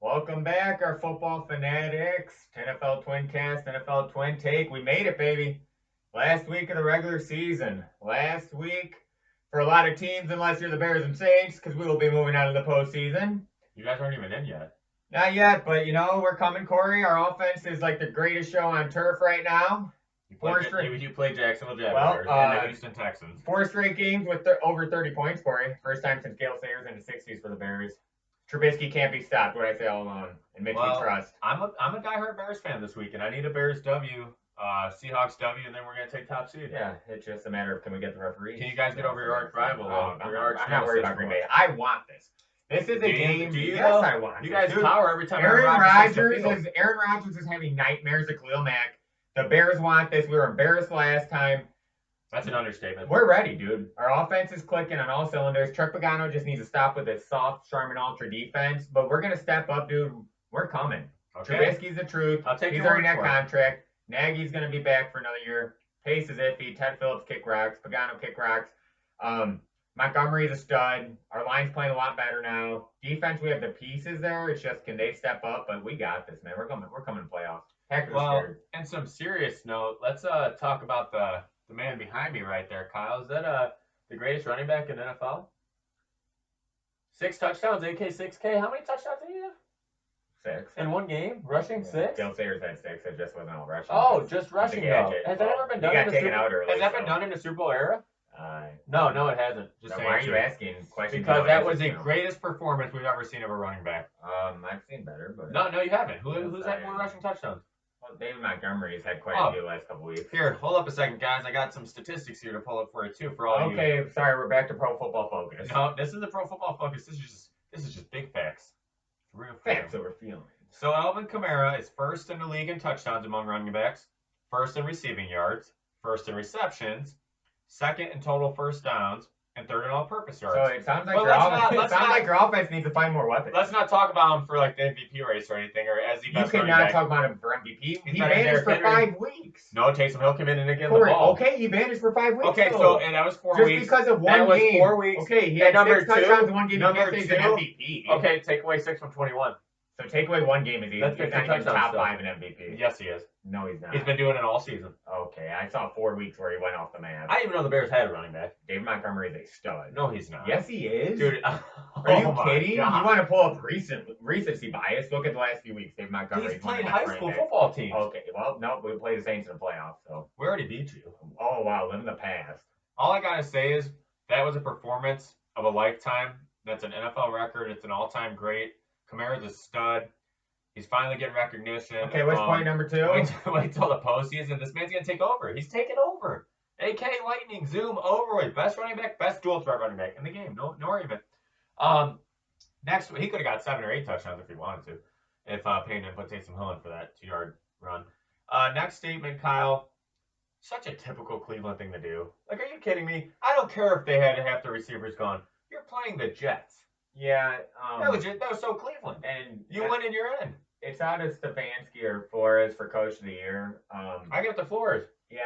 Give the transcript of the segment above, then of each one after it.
Welcome back, our football fanatics. NFL TWINcast, NFL Twin Take. We made it, baby. Last week of the regular season. Last week for a lot of teams, unless you're the Bears and Saints, because we will be moving out of the postseason. You guys aren't even in yet. Not yet, but we're coming, Corey. Our offense is like the greatest show on turf right now. You played Jacksonville Well, Jaguars and the Houston Texans. 4 straight games with over 30 points, Corey. First time since Gale Sayers in the 60s for the Bears. Trubisky can't be stopped, what I say all along. And Mitch, we trust. I'm a diehard Bears fan this week, and I need a Bears W, Seahawks W, and then we're going to take top seed. Yeah, it's just a matter of can we get the referees. Can you guys get over your arch rival? I'm not worried about Green Bay. I want this. This is a game. Yes, I want. You guys power every time. Aaron Rodgers is having nightmares of Khalil Mack. The Bears want this. We were embarrassed last time. That's an understatement. We're ready, dude. Our offense is clicking on all cylinders. Chuck Pagano just needs to stop with his soft Charmin Ultra defense. But we're going to step up, dude. We're coming. Okay. Trubisky's the truth. He's earning that contract. Nagy's going to be back for another year. Pace is iffy. Ted Phillips kick rocks. Pagano kick rocks. Montgomery's a stud. Our line's playing a lot better now. Defense, we have the pieces there. It's just can they step up? But we got this, man. We're coming playoffs. Packers scared. And some serious note, let's talk about the man behind me right there, Kyle. Is that the greatest running back in the NFL? 6 touchdowns, AK 6K. How many touchdowns did he have? 6. In one game? Rushing 6? Gale Sayers had 6. It just wasn't all rushing. Oh, just rushing though. Has that ever been done in the Super Bowl? Has that been done in the Super Bowl era? No, it hasn't. Just why are you asking questions? Because that was the greatest performance we've ever seen of a running back. I've seen better, but no, you haven't. Who's had more rushing touchdowns? Well, David Montgomery's had quite a few the last couple weeks. Here, hold up a second, guys. I got some statistics here to pull up for you too. For all you. Okay, sorry, we're back to Pro Football Focus. No, this is the Pro Football Focus. This is just big facts. Real facts over feelings. So Alvin Kamara is first in the league in touchdowns among running backs, first in receiving yards, first in receptions, second in total first downs, and third in all-purpose yards. So it sounds like your offense needs to find more weapons. Let's not talk about him for like the MVP race or anything, or as the best running back. You cannot talk about him for MVP. He vanished for 5 weeks. No, Taysom Hill came in and get the ball. Okay, he vanished for 5 weeks. Okay, so and that was 4 weeks. Just because of one game. That was 4 weeks. Okay, he had 6 touchdowns in one game. Number 2, he's an MVP. Okay, take away 6 from 21. So take away one game, he's not even top 5 in MVP. Yes, he is. No, he's not. He's been doing it all season. Okay, I saw 4 weeks where he went off the map. I didn't even know the Bears had a running back. David Montgomery is a stud. No, he's not. Yes, he is. Dude, are you kidding? God. You want to pull up recency bias? Look at the last few weeks. David Montgomery. He's played high school football teams. Okay, well, no, we played the Saints in the playoffs, so. We already beat you. Oh, wow, live in the past. All I got to say is that was a performance of a lifetime. That's an NFL record. It's an all-time great. Kamara's a stud. He's finally getting recognition. Okay, what's point number 2? Wait till the postseason. This man's going to take over. He's taking over. AK Lightning, Zoom, Overweight, best running back, best dual threat running back in the game. No argument. Next, he could have got 7 or 8 touchdowns if he wanted to, if Payne didn't put Taysom Hill in for that 2-yard run. Next statement, Kyle. Such a typical Cleveland thing to do. Like, are you kidding me? I don't care if they had half the receivers gone. You're playing the Jets. Yeah, that was so Cleveland, and you win and you're in. It's out of Stefanski or Flores for Coach of the Year. I got the Flores. Yeah,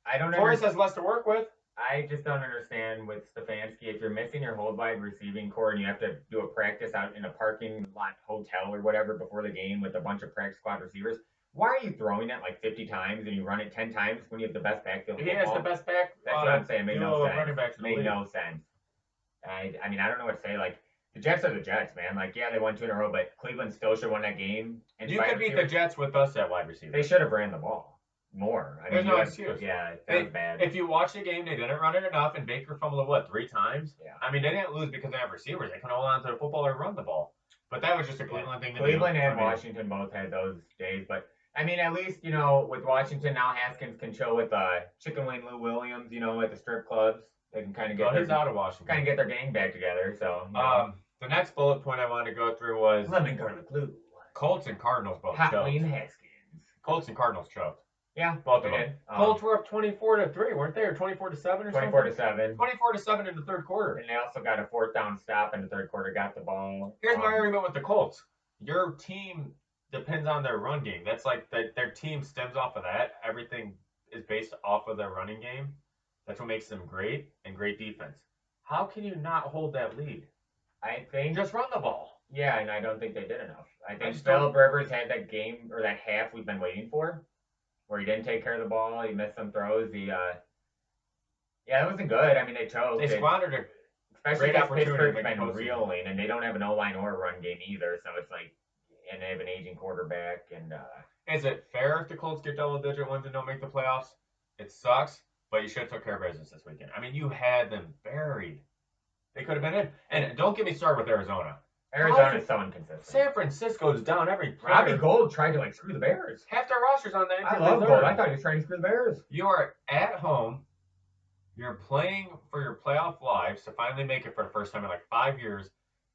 I don't know. Flores has less to work with. I just don't understand with Stefanski. If you're missing your hold wide receiving core and you have to do a practice out in a parking lot hotel or whatever before the game with a bunch of practice squad receivers, why are you throwing it like 50 times and you run it 10 times when you have the best backfield? He has the best back. That's what I'm saying. Made no sense. Running backs made no sense. I mean, I don't know what to say. Like, the Jets are the Jets, man. Like, yeah, they won 2 in a row, but Cleveland still should have won that game. You could beat the Jets with us at wide receiver. They should have ran the ball more. There's no excuse. Yeah, that was bad. If you watch the game, they didn't run it enough, and Baker fumbled it, 3 times? Yeah. I mean, they didn't lose because they have receivers. They couldn't hold on to the football or run the ball. But that was just a Cleveland thing to do. Cleveland and Washington both had those days, but I mean, at least, with Washington, now Haskins can chill with Chicken Wing Lou Williams, at the strip clubs. They can kind of get he's out of Washington. Kind of get their gang back together. So the next bullet point I wanted to go through was lemon garlic Lou. Colts and Cardinals both choked. Haskins. Colts and Cardinals choked. Yeah, both of them. Colts were up 24-3, weren't they, or 24-7 or something? 24-7. 24-7 in the third quarter. And they also got a 4th down stop in the third quarter. Got the ball. Here's my argument with the Colts. Your team depends on their run game. That's like their team stems off of that. Everything is based off of their running game. That's what makes them great and great defense. How can you not hold that lead? I think just run the ball. Yeah, and I don't think they did enough. I think just Philip Rivers had that game or that half we've been waiting for, where he didn't take care of the ball. He missed some throws. Yeah, it wasn't good. I mean, they choked. They squandered a especially great because opportunity to Pittsburgh's make the been postseason. reeling, and they don't have an O-line or a run game either. So it's like, and they have an aging quarterback. And Is it fair if the Colts get double-digit wins and don't make the playoffs? It sucks, but you should have took care of business this weekend. I mean, you had them buried. They could have been in. And don't get me started with Arizona. Arizona's so inconsistent. San Francisco's down every player. Robbie Gould tried to screw the Bears. Half their roster's on that. I love Gould. I thought he was trying to screw the Bears. You are at home. You're playing for your playoff lives to finally make it for the first time in like 5 years,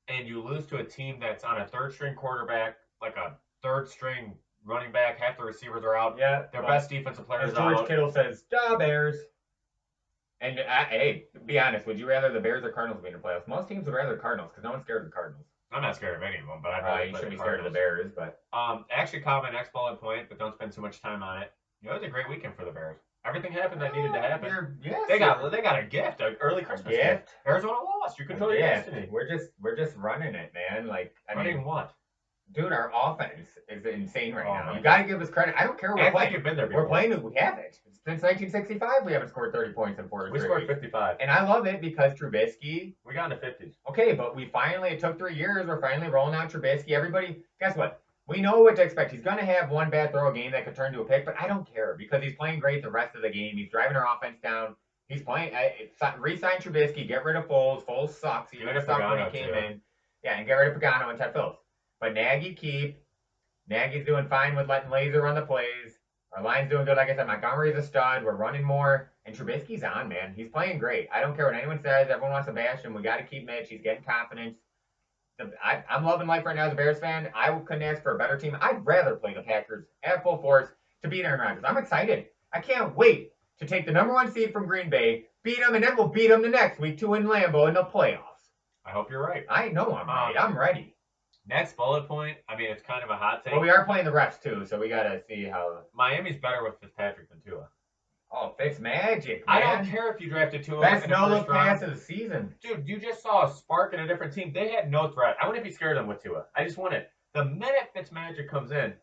and you lose to a team that's on a third-string quarterback, like a third-string running back. Half the receivers are out. Yeah, their best defensive players as are out. George Kittle says, "Duh, Bears." And hey, be honest, would you rather the Bears or Cardinals be in the playoffs? Most teams would rather the Cardinals because no one's scared of the Cardinals. I'm not scared of any of them, but I'd rather you should be scared of the Bears. But actually, call my next bullet point, but don't spend too much time on it. It was a great weekend for the Bears. Everything happened that needed to happen. They got a gift, an early Christmas gift. Arizona lost. You control your destiny. We're just running it, man. Like running what? Dude, our offense is insane right now. You got to give us credit. I don't care what we're playing. You've been there before. We're playing. We haven't. Since 1965, we haven't scored 30 points in 4 We scored 55. And I love it because Trubisky. We got into 50s. Okay, but it took 3 years. We're finally rolling out Trubisky. Everybody, guess what? We know what to expect. He's going to have one bad throw a game that could turn into a pick, but I don't care because he's playing great the rest of the game. He's driving our offense down. He's playing. Re-sign Trubisky. Get rid of Foles. Foles sucks. He sucked when he came in. Yeah, and get rid of Pagano and Ted Phillips. But Nagy keep. Nagy's doing fine with letting Laser run the plays. Our line's doing good. Like I said, Montgomery's a stud. We're running more. And Trubisky's on, man. He's playing great. I don't care what anyone says. Everyone wants to bash him. We got to keep Mitch. He's getting confidence. I'm loving life right now as a Bears fan. I couldn't ask for a better team. I'd rather play the Packers at full force to beat Aaron Rodgers. I'm excited. I can't wait to take the number 1 seed from Green Bay, beat them, and then we'll beat them the next week to win Lambeau in the playoffs. I hope you're right. I know I'm right. I'm ready. Next bullet point, I mean, it's kind of a hot take. Well, we are playing the refs, too, so we got to see how... Miami's better with Fitzpatrick than Tua. Oh, Fitzmagic, man. I don't care if you drafted Tua. Best no-look pass of the season. Dude, you just saw a spark in a different team. They had no threat. I wouldn't be scared of them with Tua. I just want it. The minute Fitzmagic comes in,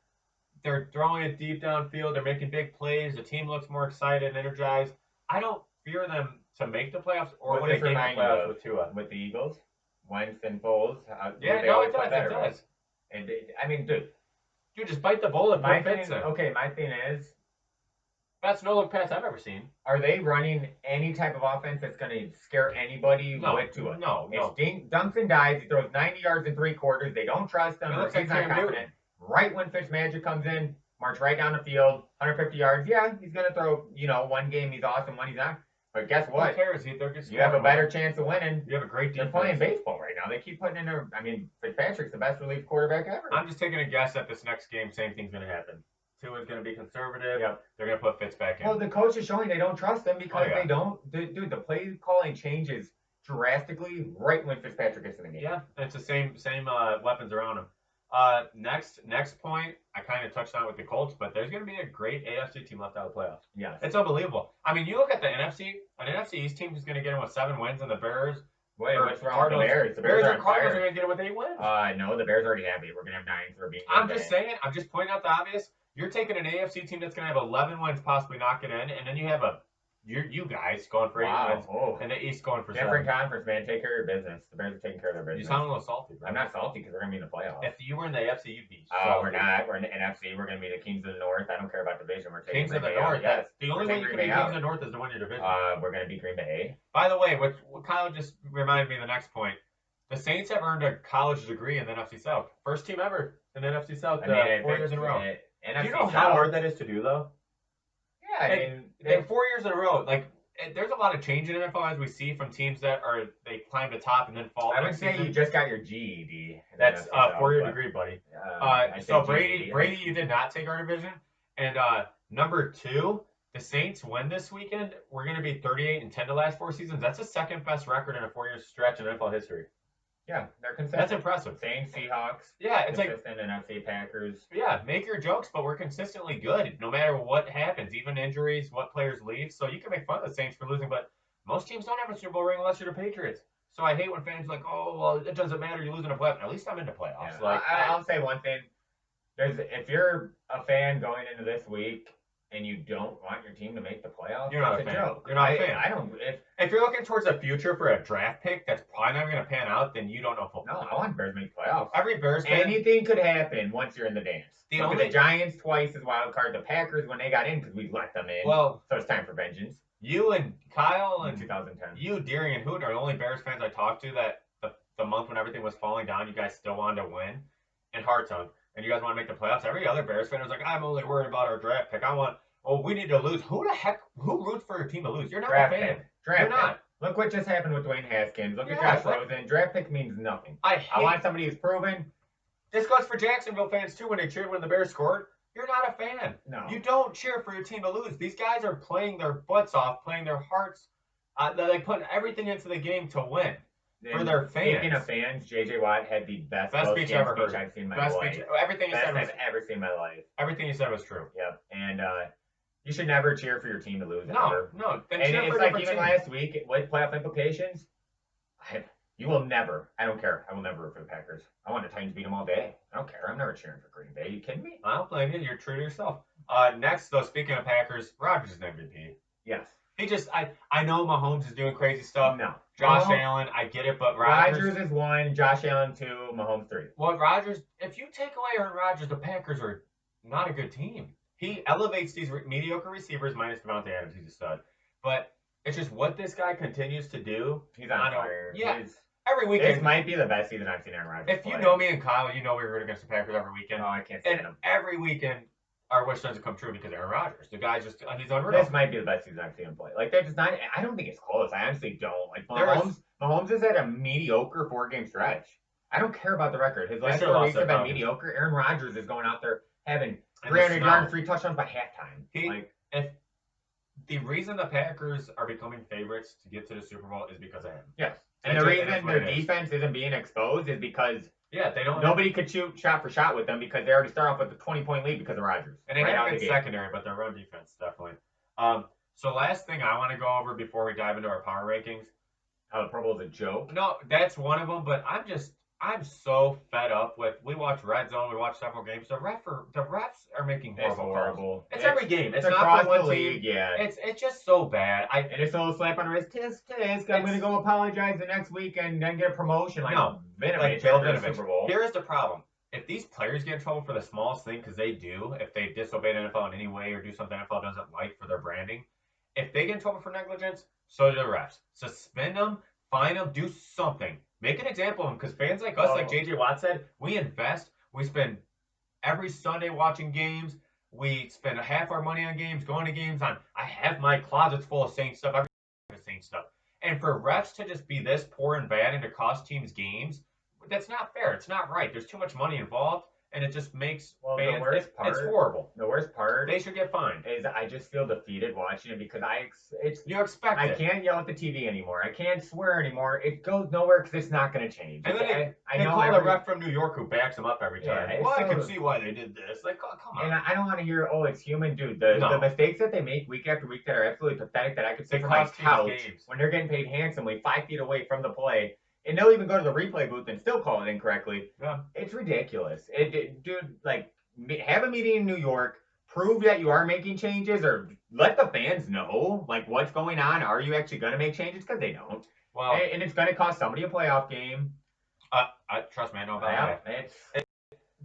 they're throwing it deep downfield. They're making big plays. The team looks more excited and energized. I don't fear them to make the playoffs or win a game of playoffs with Tua. With the Eagles? Wentz and Foles? Yeah, no, it does. And I mean, dude, just bite the bullet. My thing is, best no-look pass I've ever seen. Are they running any type of offense that's going to scare anybody with Tua? No. It's dunks and dives. He throws 90 yards in 3 quarters. They don't trust him. He's not confident. Right when Fitzmagic comes in, march right down the field, 150 yards. Yeah, he's going to throw, one game he's awesome, one he's not. But guess what? Who cares? You have a better chance of winning. You have a great defense. They're playing baseball right now. They keep putting in Fitzpatrick's the best relief quarterback ever. I'm just taking a guess at this next game. Same thing's going to happen. Tua's going to be conservative. Yep. They're going to put Fitz back in. Well, the coach is showing they don't trust him because they don't. Dude, the play calling changes drastically right when Fitzpatrick gets in the game. Yeah, it's the same weapons around him. Next point, I kind of touched on it with the Colts, but there's going to be a great AFC team left out of the playoffs. Yeah, it's unbelievable. I mean, you look at the NFC. An NFC East team is going to get in with 7 wins, and the Bears. Wait, what's wrong with the Bears? The Bears and Cardinals are going to get it with 8 wins. No, the Bears already have 8. We're going to have 9 for being. I'm just saying. I'm just pointing out the obvious. You're taking an AFC team that's going to have 11 wins, possibly knock it in, and then you have you guys going for 8 wins, and the East going for 7. Different conference, man. Take care of your business. The Bears are taking care of their business. You sound a little salty, bro. I'm not salty because we're going to be in the playoffs. If you were in the AFC, you'd be salty. We're not. We're in the NFC. We're going to be the Kings of the North. I don't care about division. We're taking Kings of the North. Yes. The only way you can be Kings of the North is to win your division. We're going to beat Green Bay. By the way, what Kyle just reminded me of the next point. The Saints have earned a college degree in the NFC South. First team ever in the NFC South 4 years in a row. Do you know how hard that is to do, though? Yeah, I mean, 4 years in a row. Like, there's a lot of change in NFL as we see from teams that they climb the top and then fall. I would say you just got your GED. That's a 4-year degree, buddy. So Brady, you did not take our division. And number 2, the Saints win this weekend. We're going to be 38-10 the last 4 seasons. That's the second best record in a 4-year stretch in NFL history. Yeah, they're consistent. That's impressive. Saints, Seahawks. Yeah, it's consistent NFC Packers. Yeah, make your jokes, but we're consistently good no matter what happens, even injuries, what players leave. So you can make fun of the Saints for losing, but most teams don't have a Super Bowl ring unless you're the Patriots. So I hate when fans are like, oh, well, it doesn't matter. You're losing a playoff. At least I'm in the playoffs. Yeah. I'll say one thing. If you're a fan going into this week and you don't want your team to make the playoffs, you're not it's a fan. joke. You're not a fan. I don't. If you're looking towards the future for a draft pick that's probably not going to pan out, then you don't know football. No, I want Bears to make playoffs. Every Bears fan. Anything could happen once you're in the dance. Look at the Giants twice as wild card. The Packers when they got in because we let them in. Well, so it's time for vengeance. You and Kyle and 2010. You, Deering, and Hoot are the only Bears fans I talked to that the month when everything was falling down, you guys still wanted to win. And Hartung. And you guys want to make the playoffs. Every other Bears fan was like, I'm only worried about our draft pick. We need to lose. Who roots for your team to lose? You're not a fan. You're not. Look what just happened with Dwayne Haskins. Look at Josh Rosen. Draft pick means nothing. I want somebody who's proven. This goes for Jacksonville fans too when they cheered when the Bears scored. You're not a fan. No. You don't cheer for your team to lose. These guys are playing their butts off, playing their hearts. They put everything into the game to win. For their fans. Speaking of fans, J.J. Watt had the best speech I've seen in my life. Everything you said I've ever seen in my life. Everything you said was true. Yep. And you should never cheer for your team to lose. No. And it's like even last week with playoff implications. I don't care. I will never root for the Packers. I want the Titans beat them all day. I don't care. I'm never cheering for Green Bay. Are you kidding me? I don't blame you. You're true to yourself. Next, though, speaking of Packers, Rodgers is an MVP. Yes. I know Mahomes is doing crazy stuff. No. Josh Allen, I get it, but Rodgers is 1, Josh Allen 2, Mahomes 3. Well, Rodgers, if you take away Aaron Rodgers, the Packers are not a good team. He elevates these mediocre receivers, minus Devontae Adams, he's a stud. But it's just what this guy continues to do. He's on fire. Yeah. Every weekend. This might be the best season I've seen Aaron Rodgers If you know me and Kyle, you know we root against the Packers every weekend. No, I can't stand him. Every weekend, our wish doesn't come true because Aaron Rodgers. The guy's just, he's unreal. This might be the best season I've seen him play. Like, they're just not, I don't think it's close. I honestly don't. Like, Mahomes is at a mediocre 4-game stretch. I don't care about the record. His last 4 weeks have been mediocre. Aaron Rodgers is going out there having 300 yards, 3 touchdowns by halftime. If the reason the Packers are becoming favorites to get to the Super Bowl is because of him. Yes. And the reason their defense isn't being exposed is because nobody could shoot shot for shot with them because they already start off with a 20-point lead because of Rodgers. And they have a good secondary, but their run defense definitely. So last thing I want to go over before we dive into our power rankings. How the Pro Bowl is a joke. No, that's one of them, but I'm so fed up with. We watch Red Zone. We watch several games. The refs are making horrible calls. It's every game. It's not for one team. Yeah. It's just so bad. And it's a little slap on the wrist. Tisk. I'm gonna go apologize the next week and then get a promotion. Bill Vinovich. Here's the problem. If these players get in trouble for the smallest thing, because they do, if they disobey the NFL in any way or do something the NFL doesn't like for their branding, if they get in trouble for negligence, so do the refs. Suspend them, fine them, do something. Make an example of them, because fans like us, like J.J. Watt said, we invest. We spend every Sunday watching games. We spend half our money on games, going to games. I have my closets full of Saints stuff. Saints stuff. And for refs to just be this poor and bad and to cost teams games, that's not fair. It's not right. There's too much money involved, and it just makes fans. The worst part, it's horrible. The worst part, they should get fined. Is I just feel defeated watching it because you expect I can't yell at the TV anymore. I can't swear anymore. It goes nowhere because it's not going to change. And then they call the ref from New York who backs them up every time. Yeah, I can see why they did this. Like, oh, come on. And I don't want to hear, it's human, dude. The mistakes that they make week after week that are absolutely pathetic that I could see from my couch when they're getting paid handsomely 5 feet away from the play. And they'll even go to the replay booth and still call it incorrectly. Yeah. It's ridiculous. Dude, like, have a meeting in New York, prove that you are making changes, or let the fans know, like, what's going on. Are you actually going to make changes? Because they don't. Well, and it's going to cost somebody a playoff game. Trust me, I know about that.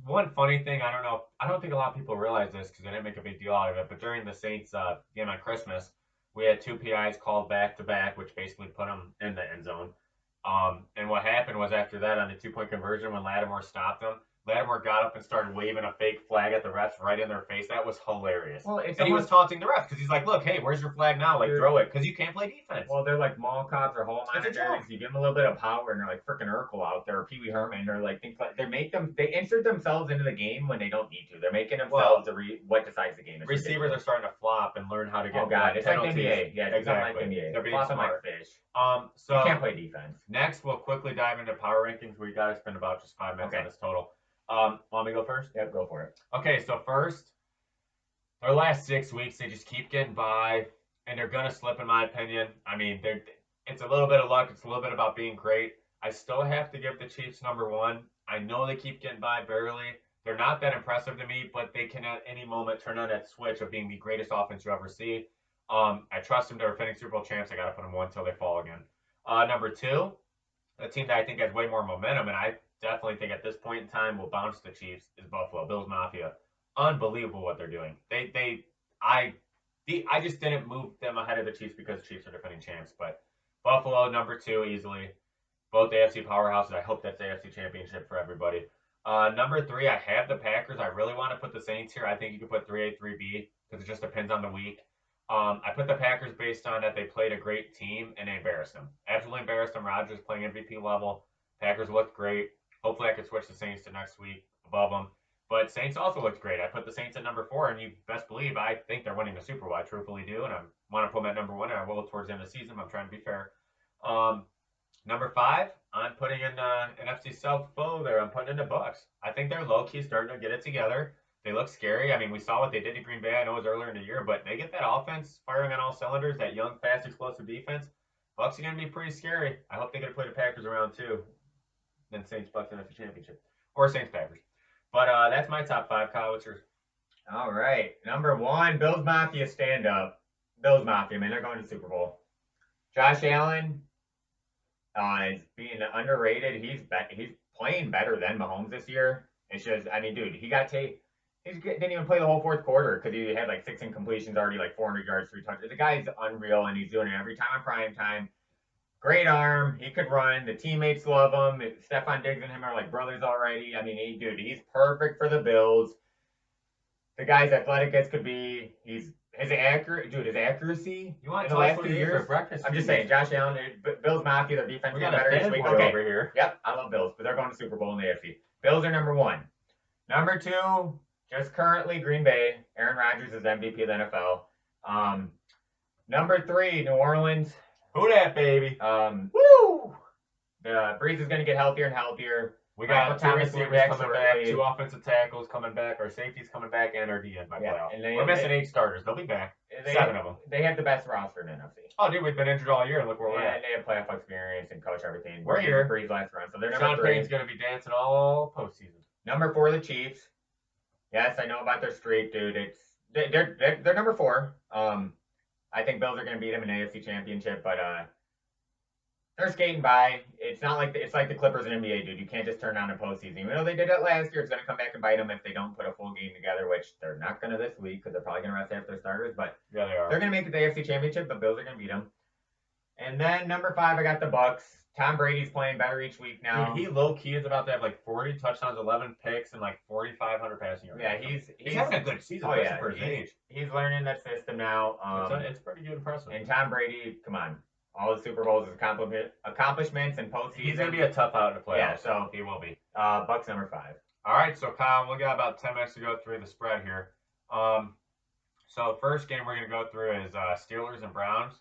One funny thing, I don't think a lot of people realize this because they didn't make a big deal out of it, but during the Saints game on Christmas, we had 2 PIs called back-to-back, which basically put them in the end zone. And what happened was after that on the 2-point conversion when Lattimore stopped them, Lattimore got up and started waving a fake flag at the refs right in their face. That was hilarious. Well, he was taunting the refs because he's like, look, hey, where's your flag now? Like, throw it because you can't play defense. Well, they're like mall cops or hall managers. You give them a little bit of power and they're like freaking Urkel out there or Pee Wee Herman or like things like they insert themselves into the game when they don't need to. They're making themselves what decides the game. It's receivers ridiculous. Are starting to flop and learn how to get. Oh God, it's penalties. like NBA. Yeah, exactly. Like NBA. They're being flopping smart. like fish. So you can't play defense. Next, we'll quickly dive into power rankings. We got to spend about just 5 minutes on this total. Want me to go first? Yep, go for it. Okay, so first, their last 6 weeks, they just keep getting by, and they're going to slip, in my opinion. I mean, It's a little bit of luck. It's a little bit about being great. I still have to give the Chiefs number one. I know they keep getting by barely. They're not that impressive to me, but they can at any moment turn on that switch of being the greatest offense you ever see. I trust them. They're defending Super Bowl champs. I got to put them one until they fall again. Number two, a team that I think has way more momentum, and I definitely think at this point in time will bounce the Chiefs, is Buffalo Bills Mafia. Unbelievable what they're doing. I just didn't move them ahead of the Chiefs because the Chiefs are defending champs, but Buffalo number two easily. Both AFC powerhouses. I hope that's AFC championship for everybody. Number three, I have the Packers. I really want to put the Saints here. I think you could put 3A, 3B because it just depends on the week. I put the Packers based on that they played a great team and they embarrassed them. Absolutely embarrassed them. Rodgers playing MVP level. Packers looked great. Hopefully I could switch the Saints to next week above them. But Saints also looked great. I put the Saints at number four, and you best believe I think they're winning the Super Bowl. I truthfully do, and I want to put them at number one, and I will towards the end of the season. I'm trying to be fair. Number five, I'm putting in an NFC South foe there. I'm putting in the Bucks. I think they're low-key starting to get it together. They look scary. I mean, we saw what they did to Green Bay. I know it was earlier in the year, but they get that offense firing on all cylinders, that young, fast, explosive defense. Bucks are going to be pretty scary. I hope they get to play the Packers around, too. Then Saints-Bucks NFC Championship. Or Saints-Packers. But that's my top five. Kyle, what's yours? All right. Number one, Bills Mafia stand up. Bills Mafia, man, they're going to the Super Bowl. Josh Allen is being underrated. He's playing better than Mahomes this year. It's just, I mean, dude, he didn't even play the whole fourth quarter because he had like 6 incompletions already, like 400 yards, 3 touchdowns. The guy's unreal, and he's doing it every time on prime time. Great arm. He could run. The teammates love him. Stephon Diggs and him are like brothers already. I mean, he's perfect for the Bills. The guy's athletic as could be. His accuracy. You want in to the last tell us 2 what years? for breakfast? I'm just saying, Josh Allen, Bills Mafia, their defense getting better each week. Okay. Over here. Yep, I love Bills, but they're going to Super Bowl in the AFC. Bills are number one. Number two, just currently Green Bay. Aaron Rodgers is MVP of the NFL. Number three, New Orleans. Who that, baby? Woo! The Breeze is going to get healthier and healthier. We got two receivers coming back, 2 offensive tackles coming back, our safeties coming back, and our DN by playoff. We're missing 8 starters. They'll be back. 7 of them. They have the best roster in NFC. Oh, dude, we've been injured all year, and look where we're at. And they have playoff experience and coach everything. We're here. Breeze last run, so they're Sean number 3. Payton's going to be dancing all postseason. Number 4, the Chiefs. Yes, I know about their streak, dude. They're number 4. I think Bills are going to beat them in the AFC Championship, but they're skating by. It's not like it's like the Clippers in NBA, dude. You can't just turn on a postseason. Even though they did it last year, it's going to come back and bite them if they don't put a full game together, which they're not going to this week because they're probably going to rest half their starters. But yeah, they are. They're going to make it the AFC Championship, but Bills are going to beat them. And then number 5, I got the Bucks. Tom Brady's playing better each week now. Dude, he low-key is about to have like 40 touchdowns, 11 picks, and like 4,500 passing yards. Yeah, he's having a good season for his age. He's learning that system now. It's pretty good, impressive. And Tom Brady, come on. All the Super Bowls is accomplishments and postseason. He's going to be a tough out in the playoffs. Yeah, so he will be. Bucks number 5. All right, so Kyle, we got about 10 minutes to go through the spread here. So the first game we're going to go through is Steelers and Browns.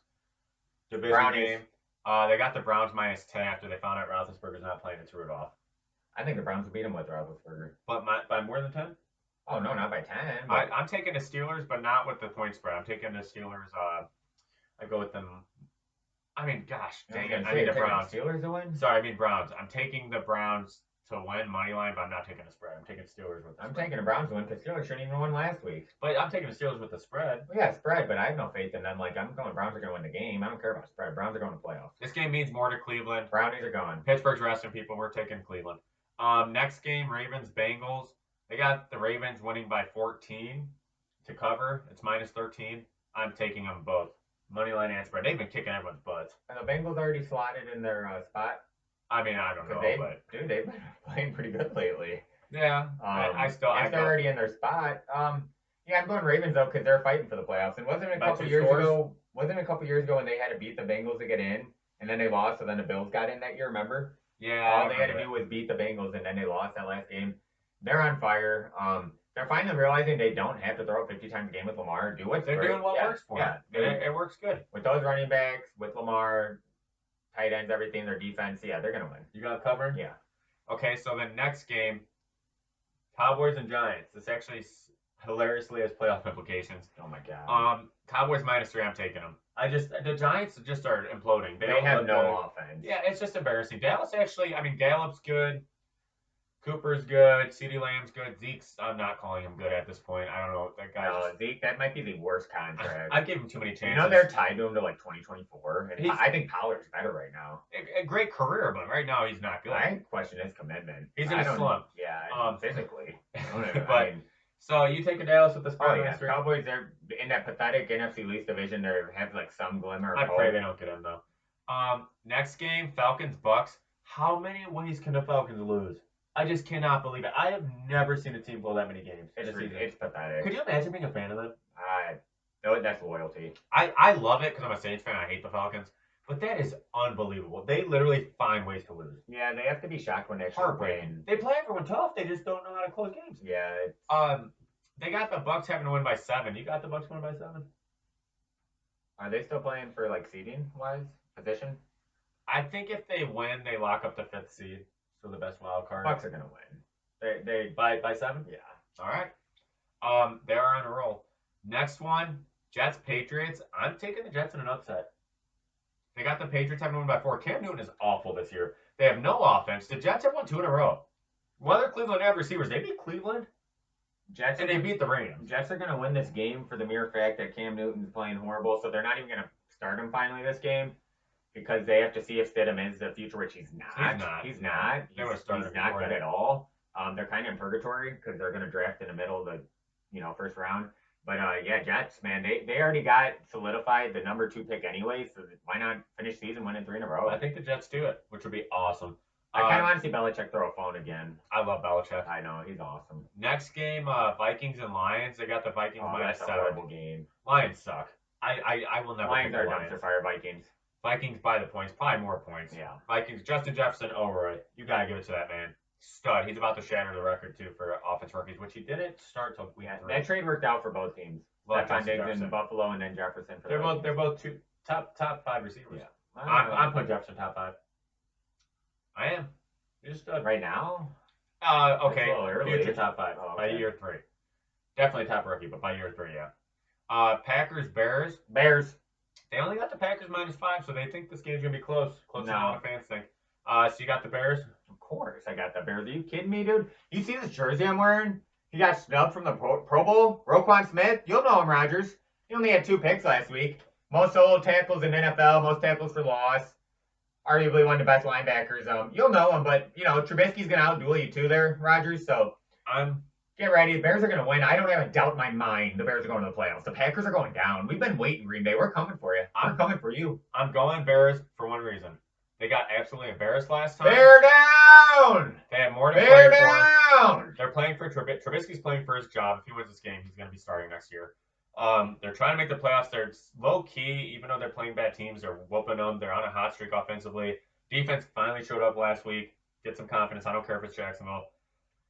Division game. They got the Browns minus 10 after they found out Roethlisberger's not playing. It's Rudolph. I think the Browns will beat him with Roethlisberger. But by more than 10? Oh, no, not by 10. I'm taking the Steelers, but not with the point spread. I'm taking the Steelers. I go with them. I mean, gosh, dang it. I mean the Browns. Steelers to win? Sorry, I mean Browns. I'm taking the Browns to win money line, but I'm not taking the spread. I'm taking Steelers with the I'm taking the Browns to win because Steelers shouldn't even win last week. But I'm taking the Steelers with the spread. Well, yeah, spread, but I have no faith in them. Like, I'm going Browns are going to win the game. I don't care about spread. Browns are going to playoffs. This game means more to Cleveland. Brownies are going. Pittsburgh's resting people. We're taking Cleveland. Next game, Ravens-Bengals. They got the Ravens winning by 14 to cover. It's minus 13. I'm taking them both. Moneyline and spread. They've been kicking everyone's butts. And the Bengals already slotted in their spot. I mean, I don't know, but dude, they've been playing pretty good lately. Yeah, if they're already in their spot. Yeah, I'm going Ravens though because they're fighting for the playoffs. And wasn't it a couple years ago when they had to beat the Bengals to get in, and then they lost, so then the Bills got in that year? Remember? Yeah. All they had to do was beat the Bengals, and then they lost that last game. They're on fire. They're finally realizing they don't have to throw it 50 times a game with Lamar. They're doing what works for them. Yeah, it works good. With those running backs, with Lamar, tight ends, everything, their defense, yeah, they're going to win. You got it covered? Yeah. Okay, so the next game, Cowboys and Giants. This actually, hilariously has playoff implications. Oh my god. Cowboys -3. I'm taking them. The Giants just are imploding. They have no offense. Yeah, it's just embarrassing. Dallas actually, Gallup's good. Cooper's good. CeeDee Lamb's good. Zeke's, I'm not calling him good at this point. I don't know. That guy. No, Zeke, that might be the worst contract. I'd give him too many chances. You know they're tied to him to like 2024. And I think Pollard's better right now. A great career, but right now he's not good. I question his commitment. He's in a slump. Yeah, physically. But so you take a Dallas with the spread? Oh yeah, Cowboys. They're in that pathetic NFC least division. They have like some glimmer. I pray they don't get him though. Next game, Falcons Bucks. How many ways can the Falcons lose? I just cannot believe it. I have never seen a team blow that many games. It's pathetic. Could you imagine being a fan of them? That's loyalty. I love it because I'm a Saints fan. I hate the Falcons. But that is unbelievable. They literally find ways to lose. Yeah, they have to be shocked when they win. They play everyone tough. They just don't know how to close games. Yeah. They got the Bucks having to win by 7. You got the Bucks winning by 7? Are they still playing for like seeding wise position? I think if they win, they lock up the 5th seed. So the best wild card. Bucks are gonna win. They by 7? Yeah. All right. They are on a roll. Next one, Jets Patriots. I'm taking the Jets in an upset. They got the Patriots having to win by 4. Cam Newton is awful this year. They have no offense. The Jets have won 2 in a row. Whether Cleveland have receivers, they beat Cleveland. And they beat the Rams. Jets are gonna win this game for the mere fact that Cam Newton's playing horrible. So they're not even gonna start him finally this game. Because they have to see if Stidham is the future, which he's not. He's not good at all. They're kind of in purgatory because they're going to draft in the middle of the, first round. But yeah, Jets, man, they already got solidified the number 2 pick anyway. So why not finish season winning 3 in a row? I think the Jets do it, which would be awesome. I kind of want to see Belichick throw a phone again. I love Belichick. I know, he's awesome. Next game, Vikings and Lions. They got the Vikings minus 7. That's a horrible game. Lions suck. I will never. Lions are dumpster fire Vikings. Vikings by the points, probably more points. Yeah. Vikings, Justin Jefferson, Overroy. You got to give it to that man. Stud. He's about to shatter the record, too, for offense rookies, which he didn't start till week 3. That trade worked out for both teams. Stephon Diggs in Buffalo and then Jefferson for They're both 2 top 5 receivers. Yeah. I'm putting Jefferson top 5. I am. You're stud. Right now? Okay. Future top 5 by year 3. Definitely top rookie, but by year 3, yeah. Packers, Bears. They only got the Packers -5, so they think this game's going to be close. Closer than a lot of fans think. So you got the Bears? Of course I got the Bears. Are you kidding me, dude? You see this jersey I'm wearing? He got snubbed from the Pro Bowl. Roquan Smith. You'll know him, Rodgers. He only had 2 picks last week. Most solo tackles in NFL. Most tackles for loss. Arguably one of the best linebackers. You'll know him, but, Trubisky's going to outduel you too there, Rodgers. So get ready. The Bears are going to win. I don't have a doubt in my mind the Bears are going to the playoffs. The Packers are going down. We've been waiting, Green Bay. We're coming for you. I'm coming for you. I'm going Bears for one reason. They got absolutely embarrassed last time. Bear down! They have more to play for. Down! They're playing for Trubisky's playing for his job. If he wins this game, he's going to be starting next year. They're trying to make the playoffs. They're low-key, even though they're playing bad teams. They're whooping them. They're on a hot streak offensively. Defense finally showed up last week. Get some confidence. I don't care if it's Jacksonville.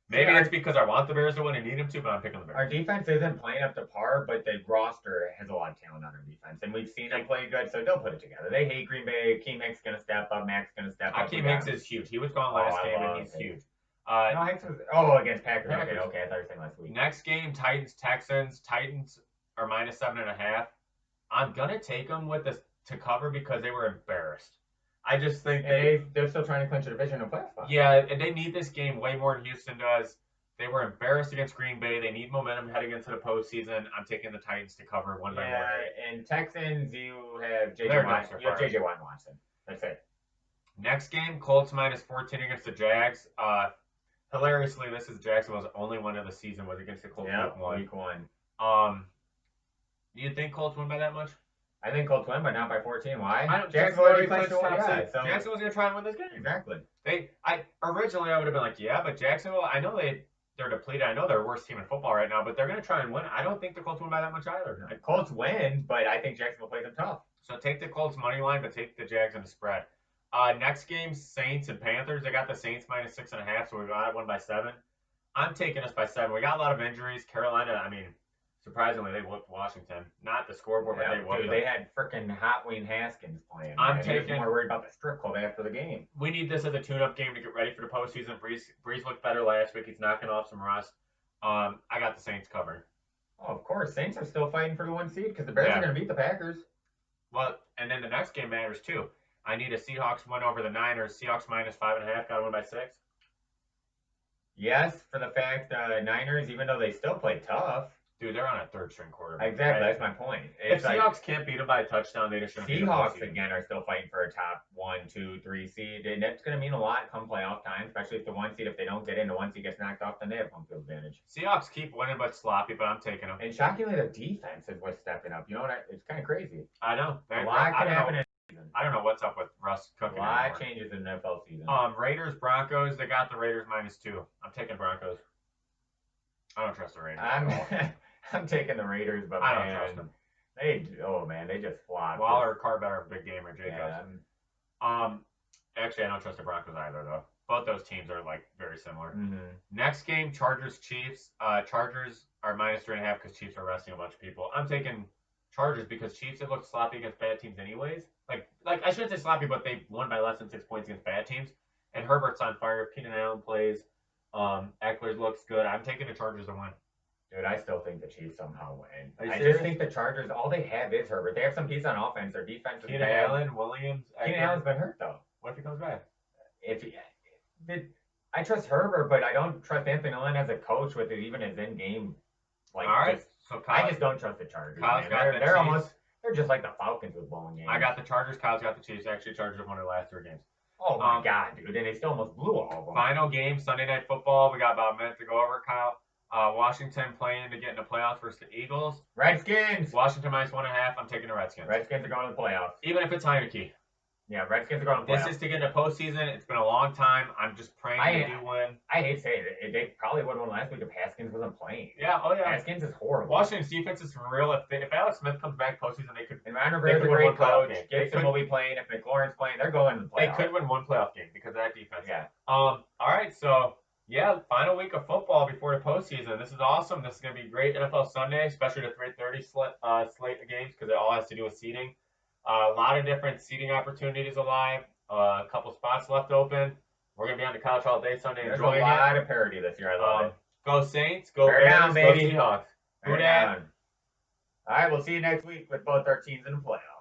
Maybe it's because I want the Bears to win and need them to, but I'm picking the Bears. Our defense isn't playing up to par, but the roster has a lot of talent on our defense. And we've seen them play good, so they'll put it together. They hate Green Bay. Akeem Hicks going to step up. Mac's going to step up. Akeem Hicks is huge. He was gone last game, and he's huge. No, Hicks was... against Packers. Okay, I thought you were saying last week. Next game, Titans-Texans. Titans are -7.5. I'm going to take them with this to cover because they were embarrassed. I just think they're still trying to clinch a division and playoff spot. Yeah, and they need this game way more than Houston does. They were embarrassed against Green Bay. They need momentum heading into the postseason. I'm taking the Titans to cover 1 by 1. Yeah, and Texans, you have J.J. Watt and Watson. That's it. Next game, Colts -14 against the Jags. Hilariously, this is Jacksonville's only win of the season was against the Colts week 1. Do you think Colts win by that much? I think Colts win, but not by 14. Why? Jacksonville already clinched the top seed. Jacksonville's going to try and win this game. Exactly. Originally, I would have been like, yeah, but Jacksonville, I know they're depleted. I know they're the worst team in football right now, but they're going to try and win. I don't think the Colts win by that much either. The Colts win, but I think Jacksonville plays them tough. So take the Colts money line, but take the Jags in the spread. Next game, Saints and Panthers. They got the Saints -6.5, so we got one by 7. I'm taking us by 7. We got a lot of injuries. Carolina, surprisingly, they whooped Washington. Not the scoreboard, but they whooped them. They had freaking Hot Wayne Haskins playing. I'm taking more worried about the strip club after the game. We need this as a tune-up game to get ready for the postseason. Breeze looked better last week. He's knocking off some rust. I got the Saints covering. Oh, of course. Saints are still fighting for the 1 seed because the Bears are going to beat the Packers. Well, and then the next game matters too. I need a Seahawks win over the Niners. Seahawks minus 5.5. Got to win by 6. Yes, for the fact Niners, even though they still play tough. Dude, they're on a third-string quarterback. Exactly, that's my point. If Seahawks can't beat them by a touchdown, they just shouldn't beat them. Seahawks, again, are still fighting for a top 1, 2, 3 seed. And that's going to mean a lot come playoff time, especially if the 1 seed, if they don't get in, the 1 seed gets knocked off, then they have home field advantage. Seahawks keep winning, but sloppy, but I'm taking them. And shockingly, their defense is what's stepping up. You know what? It's kind of crazy. I know. A lot can happen in season. I don't know what's up with Russ cooking. A lot changes in the NFL season. Raiders, Broncos, they got the Raiders -2. I'm taking Broncos. I don't trust the Raiders. I'm taking the Raiders, but I don't trust them. They just flopped. Waller, Carter, big game, or Jacobs. Yeah. Actually, I don't trust the Broncos either, though. Both those teams are like very similar. Mm-hmm. Next game, Chargers, Chiefs. Chargers are -3.5 because Chiefs are resting a bunch of people. I'm taking Chargers because Chiefs have looked sloppy against bad teams, anyways. Like I shouldn't say sloppy, but they won by less than 6 points against bad teams. And Herbert's on fire. Keenan Allen plays. Eckler looks good. I'm taking the Chargers to win. Dude, I still think the Chiefs somehow win. I just think the Chargers, all they have is Herbert. They have some piece on offense. Their defense is Keenan Allen, Williams. Keenan Allen's been hurt, though. What if he comes back? I trust Herbert, but I don't trust Anthony Lynn as a coach with even his in-game. All right. I just don't trust the Chargers. They're just like the Falcons with bowling games. I got the Chargers. Kyle's got the Chiefs. Actually, Chargers have won their last 3 games. Oh, my God, dude. And they still almost blew all of them. Final game, Sunday Night Football. We got about a minute to go over, Kyle. Washington playing to get in the playoffs versus the Eagles. Redskins. Washington -1.5. I'm taking the Redskins. Redskins are going to the playoffs. Even if it's Heineke. Yeah, Redskins are going to the playoffs. This is to get in the postseason. It's been a long time. I'm just praying they do win. I hate to say it. They probably would have won last week if Haskins wasn't playing. Yeah, oh yeah. Haskins is horrible. Washington's defense is real. If Alex Smith comes back postseason, they could. And Ron Rivera's a great coach. Gibson will be playing. If McLaurin's playing, they're going to the playoffs. They could win 1 playoff game because of that defense. Yeah. All right, so. Yeah, final week of football before the postseason. This is awesome. This is going to be great NFL Sunday, especially the 3:30 slate of games because it all has to do with seeding. A lot of different seeding opportunities alive. A couple spots left open. We're going to be on the couch all day Sunday enjoying it. There's a lot of parity this year. I love it. Go Saints. Go Bears. Go Seahawks. All right, we'll see you next week with both our teams in the playoffs.